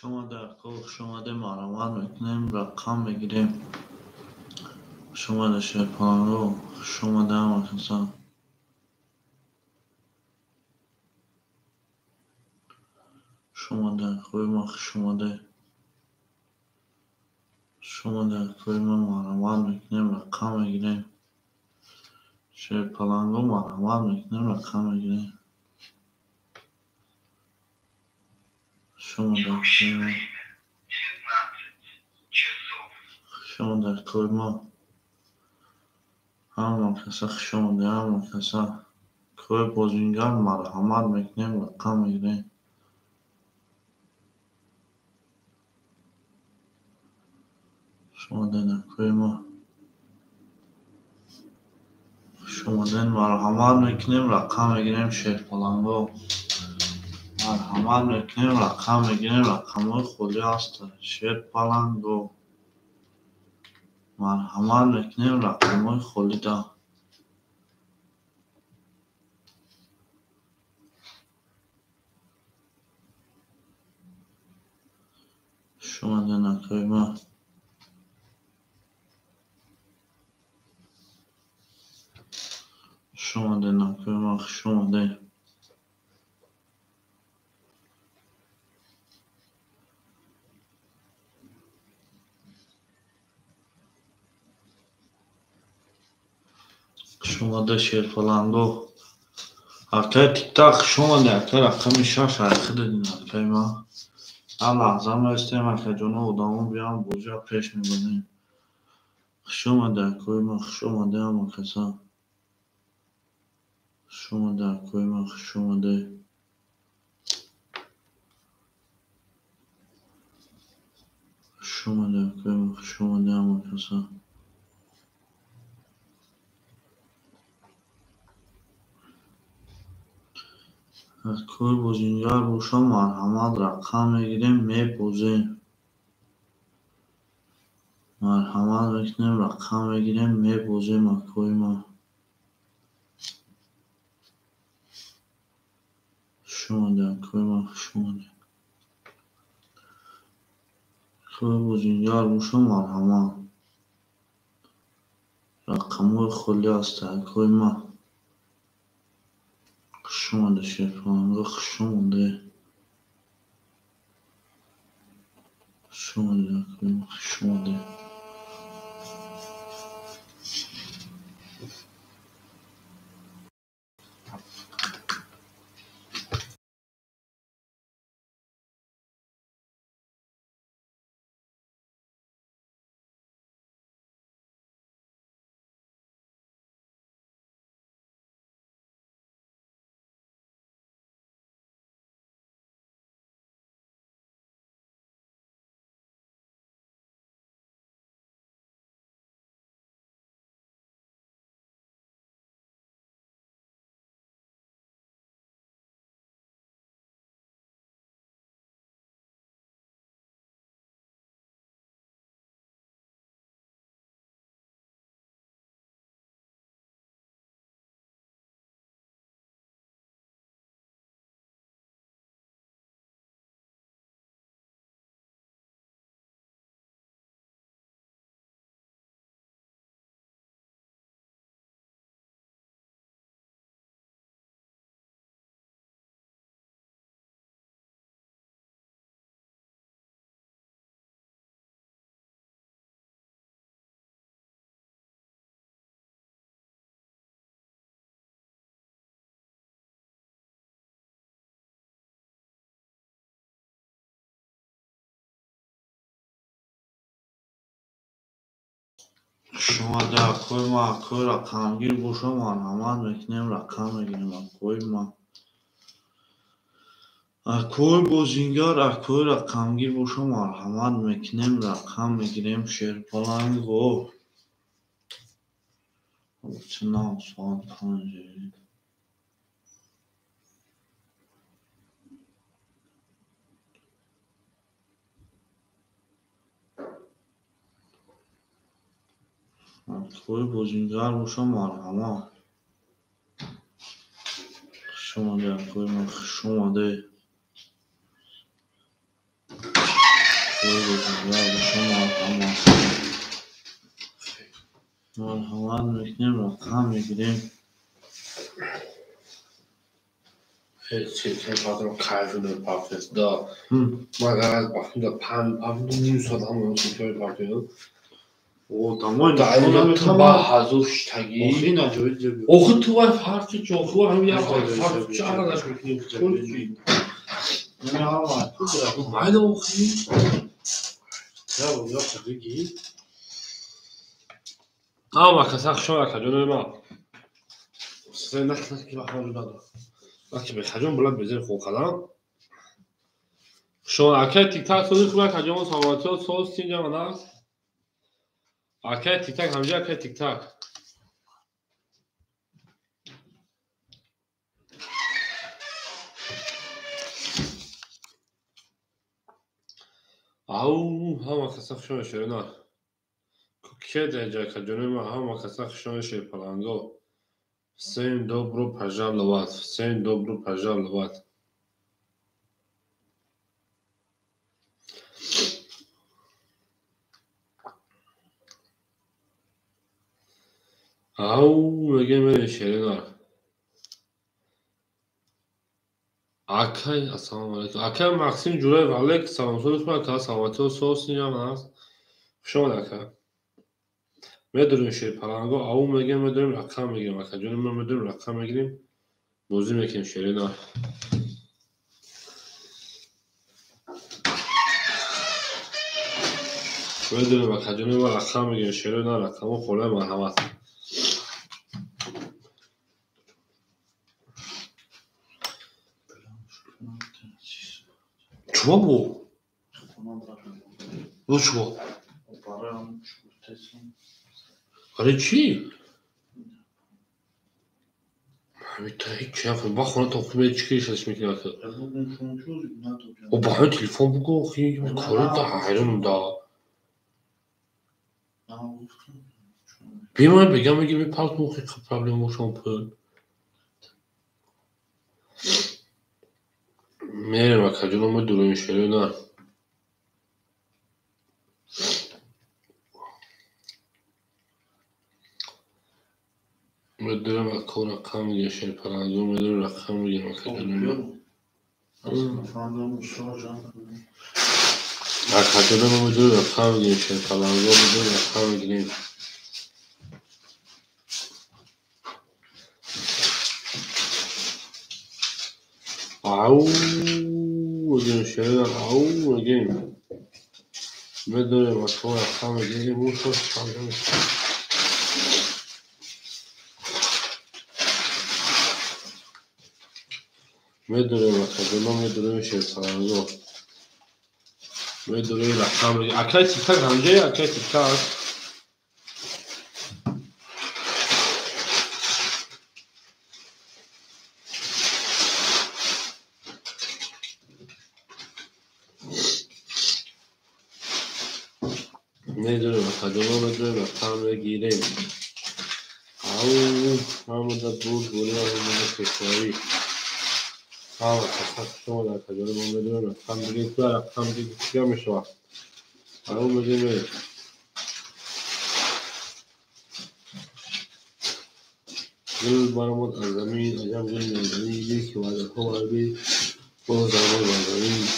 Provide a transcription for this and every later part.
شما در کل شماده مارمان میکنیم رقم بگیریم شما در شیپان رو شما در مکسا شما در کوی مخ شما در کوی مارمان میکنیم رقم بگیریم شیپان رو مارمان میکنیم رقم بگیریم شما در کوی ما همون کسا شما در همون کسا کوی بازینگر مرحمت میکنیم رقم میگیریم شما در کوی ما شما در مرحمت میکنیم رقم میگیریم شیخ پلنگو مرحمت میکنیم رقم میگیریم رقم های خودی هست شیخ پلنگو مرحمت میکنیم رقم های خودی دا شما در نکوی ما شما در نکوی ما شما در شما در شیر پلنگو حقیقت تیک تاک شما در که رقم شاش حقیقت دین حقیقت ما هم لحظه ما استیم حقیقت جانو ادامون بیان بوجا پیش میبینیم شما در کوی ما شما در همه کسا شما در کوی ما شما در شما در کوی ما شما در همه کسا از کوی بوزینجار روشا مرحمت رقم میگیریم میبوزیم مرحمت میکنیم رقم میگیریم میبوزیم از کوی ما شما در کوی ما شما در کوی بوزینجار روشا مرحمت رقم های خلی هست از کوی ما شما در شیفانگو شما در شما در کوی ما شما در شما در کوی ما کوی رقمگیر بوشا مرحمت میکنیم رقم میگیریم از کوی ما از کوی بوزینگر از کوی رقمگیر بوشا مرحمت میکنیم رقم میگیریم شیر پلنگو چنان سوال کنجی از کوی بوزینگر بوشا مرحمت شما در کوی ما شما در مرحمت میکنیم رقم میگیریم. چه پاتر کارشون پاکت دا ماگراز باقی دا پام نیم ساعت همون چطور پاکت او تمام دا اینا تو با حضورش تگی اوخی نجوید جبی اوخی تو var farklı çok var hem ya farklı çağırlar bakayım جبی نه آمد Haydi اوخی یا خریگی ama kasak şu var kacun ma sen naknak ki bakma da bak be kacun bulan bezer خو kalam şu akay tik tak soru kuran kacun savatı sos tinca mana akay tik tak hamca akay tik tak Au, hama kasak şöyle şöyle. Kukiye derece kacunuma hama kasak şöyle şey palango. Sen dobro pajal lovat. Sen dobro pajal lovat. Au, megeme şerina. Akay, assalamu alaikum. Akay Maxim Juray Valek, salam soruş var ka salamatı sos niyamaz. Şöyle akay. Medrun şey palango. Au megeme dönüm rakam megem. Kacunuma medrun rakam megim. Bozu mekim şerina. بدون و کجانی و رقم میگه شروع نه رقم خوله مرحمت چما بو؟ بو چما؟ آره چی؟ همین تا هیچ نفر با خونه تا خوبه چی کشش میکنه که و با همین تلفن بگو خیلی کاره دا حیران دا بیمار بگم میگه می پاک موخی که پرابلم و شامپل میره و کجانو ما دورو میشه نه میدونم و کون رقم میگه شیر پرندو میدونم رقم میگه و کجانو و کجانو میدونم رقم میگه شیر پرندو میدونم رقم میگه Au, again, şöyle au, again. Medore bakıyor, tam again, mucho çalıyor. Medore bakıyor, medore şey çalıyor. Medore rakam, akay tiktak hamca, akay tiktak. میدونم خدمه میدونم رقم بگیریم او همه در بود بوری همه کشوری همه تصف شما در خدمه میدونم رقم بگیریم تو رقم بگیریم چیا میشوه او میدونم گل برمون از زمین عجب گل میدونی که وعده ها عربی باز درمان از زمین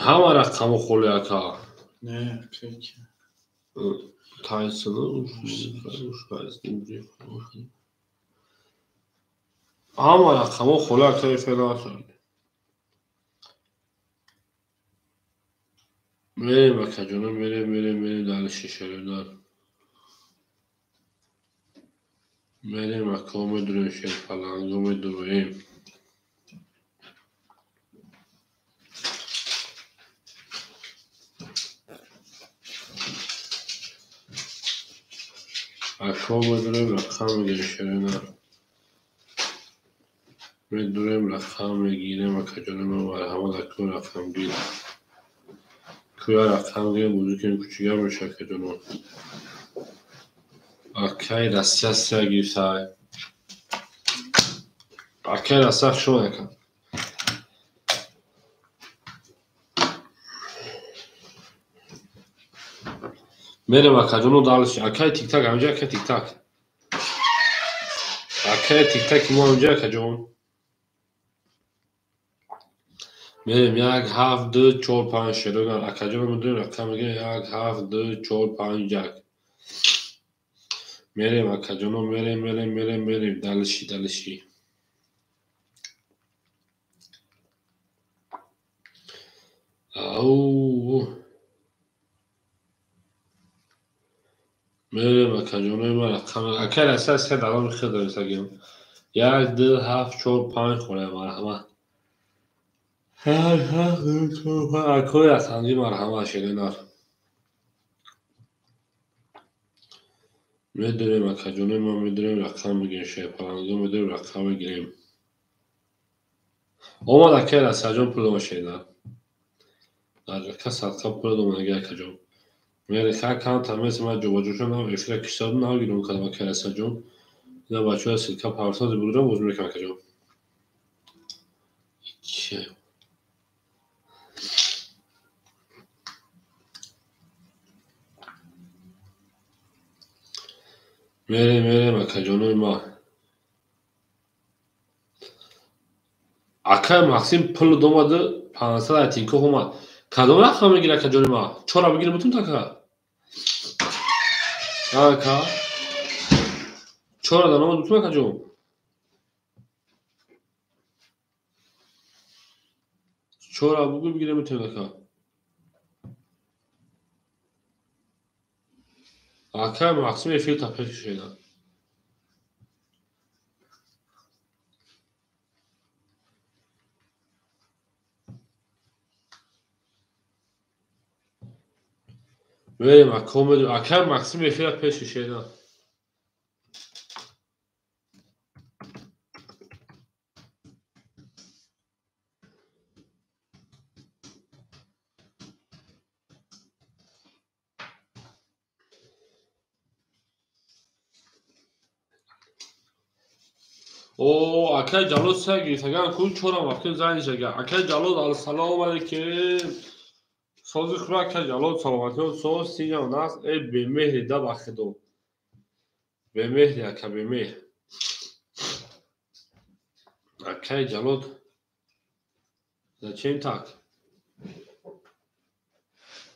همه رقم خوله اکا نه پکی Tyson'ı ama rakamı kolay fena söyledi. Benim bakacağım benim daha şişeler. Benim rakamı dönüşür falan durayım. Akşam müdürüm rakam girişlerine müdürüm rakam girişlerine bakacağım var ama dakika rakam değil. Köye rakam girişlerine buzukun küçük yapmış bakacağım. Akay rastiyasya girişler. Akay rastiyas şu ne kan? میریم اکجونو دالش اکای تیک تاک همجا اکای تیک تاک اکای تیک تاک ما همجا اکجون میریم یک هفت دو چهار پنج شروع اکجون میدونیم رقم میگه یک هفت دو چهار پنج یک میریم اکجونو میریم دالشی او میریم اکجونو ما رقم اکای اساس که دوام خیلی داریم سگیم یک دو هفت چهار پنج خوره مرحمه اکوی اصلی مرحمه شیرینار میدونیم اکجونو ما میدونیم رقم میگیم شیپرانگو میدونیم رقم میگیریم اومد اکای اساجون پولو شیرینار در صدقه پول دومنگه اکجون میره خیلی کم تمیز ما جوجو شدم افیل کشتادم نگیرم کدام اکای اساجون اینا بچه ها سیلکا پارساز بودم وزن میکنم اکجون چه میریم اکجونوی ما اکای مقسیم پول دومده 500 تینکو اومد کدام رقم میگیره اکجونوی ما چرا بگیره بتون تکا اکا چرا دارم بتون اکجون چرا بگو بگیره میتونه اکا اکای مقسیم افیل تپه کشیدن میریم اکای مقسیم افیل تپه کشیدن او اکای جلو سگی سگان کل چورا ممکن زنی شگه اکای جلو السلام علیکم سازی خورا اکای جلو سلامتی و سوز سیگه و ناس ای بمهری ده بخدو بمهری اکا بمهر اکای جلو چین تاک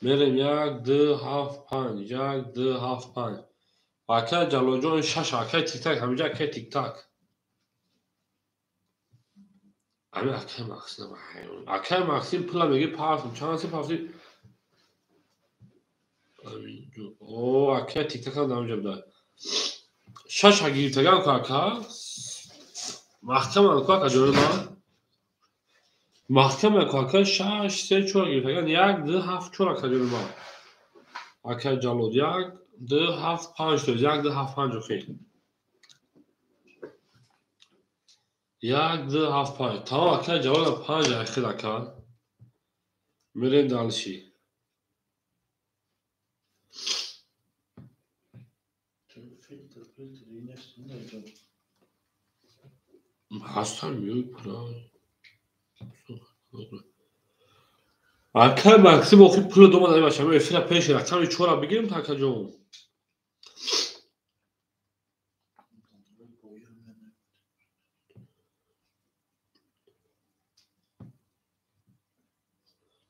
میریم یک دو هفت پنج یک دو هفت پنج اکای جلو جون شش اکای تیک تاک همینجا اکای تیک تاک امی اکای مقصد محیون اکای مقصد پلا میگه پارسیم چانسی پارسی او اکای تیک تاک هم دارم جب شش اگه تگان کاکا محکم کاکا جون ما محکم کاکا شش سه چهار اگه تگان یک دو هفت چهار کاکا جون ما اکای جلو یک دو هفت پنج تو یک دو هفت پنج خیلی یک دو هفت پنج تمام اکای جلو پنج اخیر اکا میریم دالشی هستم میوی پرای اکای مکسیم اوخی پول دوما داری باشم افیل پیش رقم چورا بگیریم تا اکا جون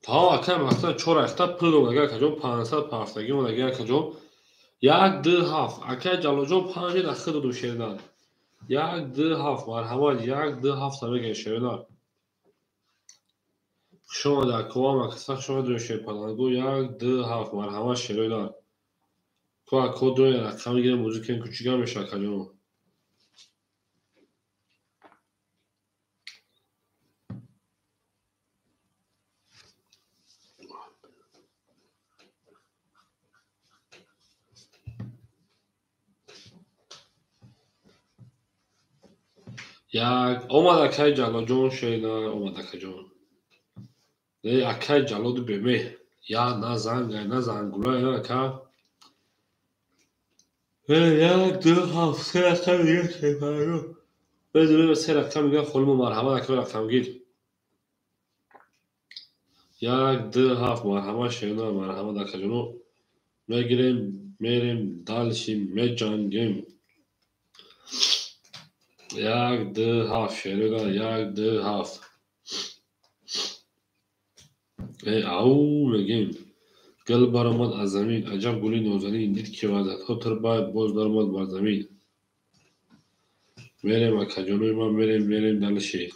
تمام اکای مکسیم چورا اختا پول دوما داری اکا جون 500 پافتگی ما داری اکا جون یک دو هفت اکای جلو جون پنج دخل دو شیردن یک دو هفت مرحمت یک دو هفت هم بگیر شیردن شما در کوام اکسا شما دو شیر پلانگو یک دو هفت مرحمت شیردن که اکا دو رقم میگیره موضوع که این کچیگه میشه اکا جون یک اومد اکای جلو جون شیردن اومد اکا جون اکای جلو دو بمه یا نه زنگ نه زنگوله یا اکا یک دو هفت سه رقم میگه شیردن بدون سه رقم میگه خلوم مرحمت اکا رقم گیر یک دو هفت مرحمت شیردن مرحمت اکا جونو میگیریم میریم دالشیم میجنگیم. یک ده هفت شیرگاه یک ده هفت او میگیم گل برآمد از زمین عجب گلی نازنین دید که وحدت ها تر باید باز درآمد بر زمین. میریم اکا ما میریم دلشی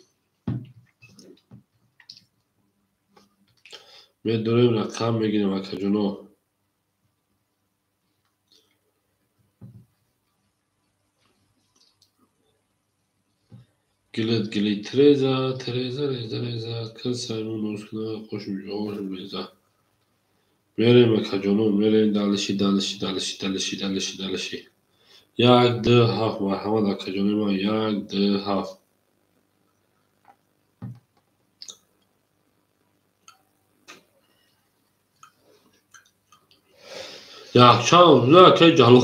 میدوریم رقم میگیریم اکا جانو. گلی تریزا ریزا کل سرمون روز کنه خوشم بیزا. میریم اکا جانو میریم دلشی یک ده هفت مرحمت اکا جانو ما یک ده هفت. یک چند روز اکای جلو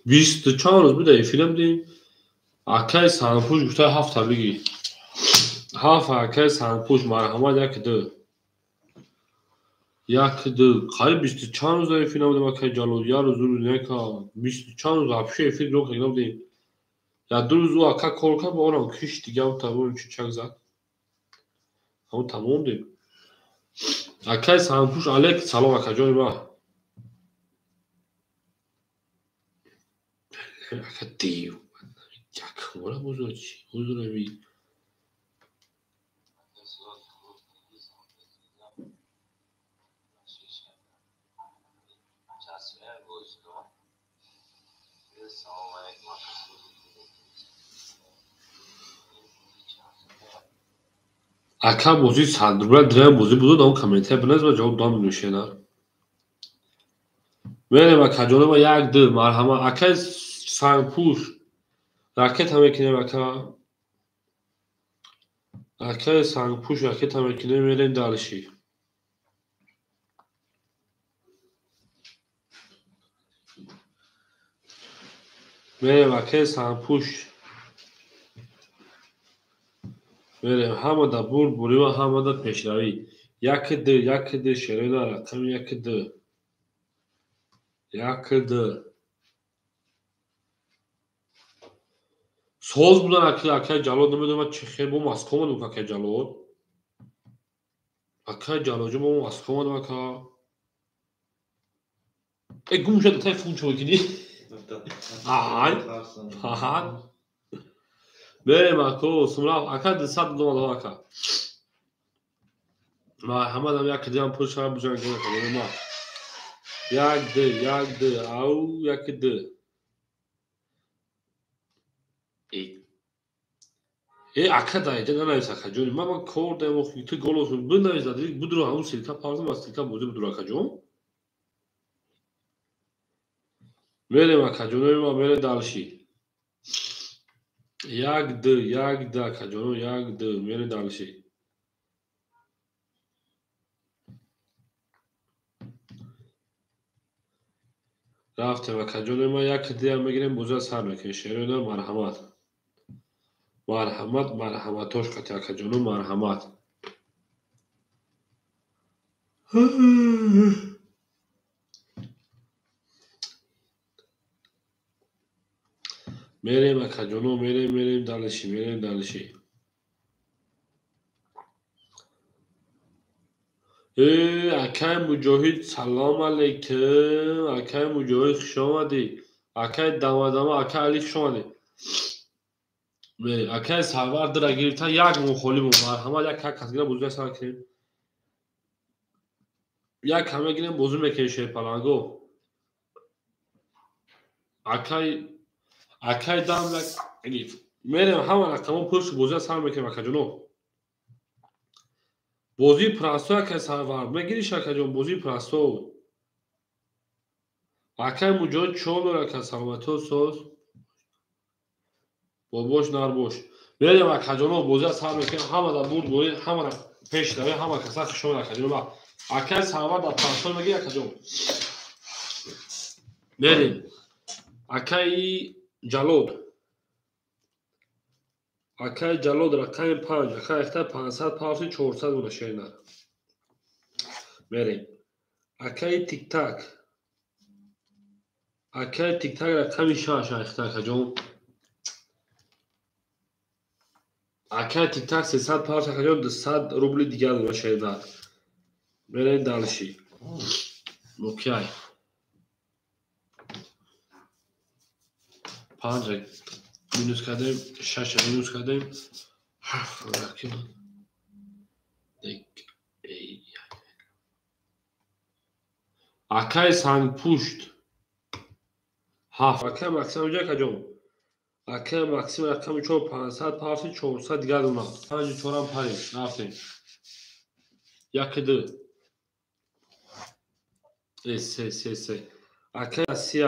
20 چند روز بوده فیلم دیم اکای سنپوش گفته هفت تبلیگی هفت اکای سنپوش مرحمت یک ده قای 20 چند روز فیلم دیم اکای جلو یا روز نکا 20 چند روز افشه فیلم رو خیلی دیم یا دو روز اکا کولکا با اونم کش دیگه هم تمام چک زد همون تمام دیم اکای سنپوش علیک سلام اکا جان ما اکا دیو یک مولا بزرگ چی بزرگ بی اکا بازی صدر درم بازی بود اون کامنت بنز و جواب دام نوشیدار میریم اکا جان ما یک ده مرحمت اکای سنپوش راکت هم میکنیم اکای سنگپوش راکت هم میکنیم میریم دالشی میریم اکای سنگپوش میریم همه دا بریم و همه دا پیشروی یک ده شیرین رقم یک ده سوز بودن اکای جلاد نمیدونم چه خیر با مسکو مدوم اکای جلاد اکای جلاد جو با مسکو مدوم اکا ای گم شده تای فون چوی کنی آی پاهد میریم اکا سمرا اکا ده صد دوم اکا ما همه دم یک دیگه هم پشت هم بجنگ کنه ما یک ده او یک ده ای اکا دایده ننویس اکا جون ما کار دارم و تو گل olsun بنویس دیگه بدرو همون سیلکا پاردم از سیلکا بوده بدرو اکا جون میریم اکا جون ما میره دالشی یک ده اکا جون یک ده میره دالشی رفتیم اکا جون ما یک دیگه هم میگیریم بوزه سر میکنیم شیرین مرحمتوش کتی اکا جون مرحمت میریم اکا جون میریم دالشی اکای مجاهد سلام علیکم اکای مجاهد خوش آمدی اکای دمادم اکای علی خوش آمدی اکای سرور در گرفتن یک مخالی بود مرحمت یک کسگیره بزرگ سر کنیم یک همه گیریم بزرگ میکنیم شیر پلنگو اکای دم یک میریم همه رقمو پشت بزرگ سر میکنیم اکا جنو بازی پرستو اکای سرور میگیریش اکا جون بازی پرستو اکای مجاهد چون اکای سلامتو سوز باباش نرباش میریم اکا جانو بوزه سر میکنیم همه دا بود بوید همه را پیش دوی همه کسا خشون اکا جانو با اکای سرور دا پرستون میگی اکا جانو میریم اکای جلود رقم 5 اکای اخته 500 پارسی 400 بونه شیرنر میریم اکای تیک تاک Aka tik tak rakam 6 Ayxtar Jom. Aka tik tak 300 parça Jom 200 rubli دیگر باشه داد. برای دالشی. اوکی. Pancak minus kadem, şaşa minus kadem. Bakın. Akay san pusht. Akay maksimum جا کجا؟ Akay maksimum rakam 500 parça 400 دیگر اومد. Sadece çoran payı. Ne yapayım? Yakıdı. Akay siyah.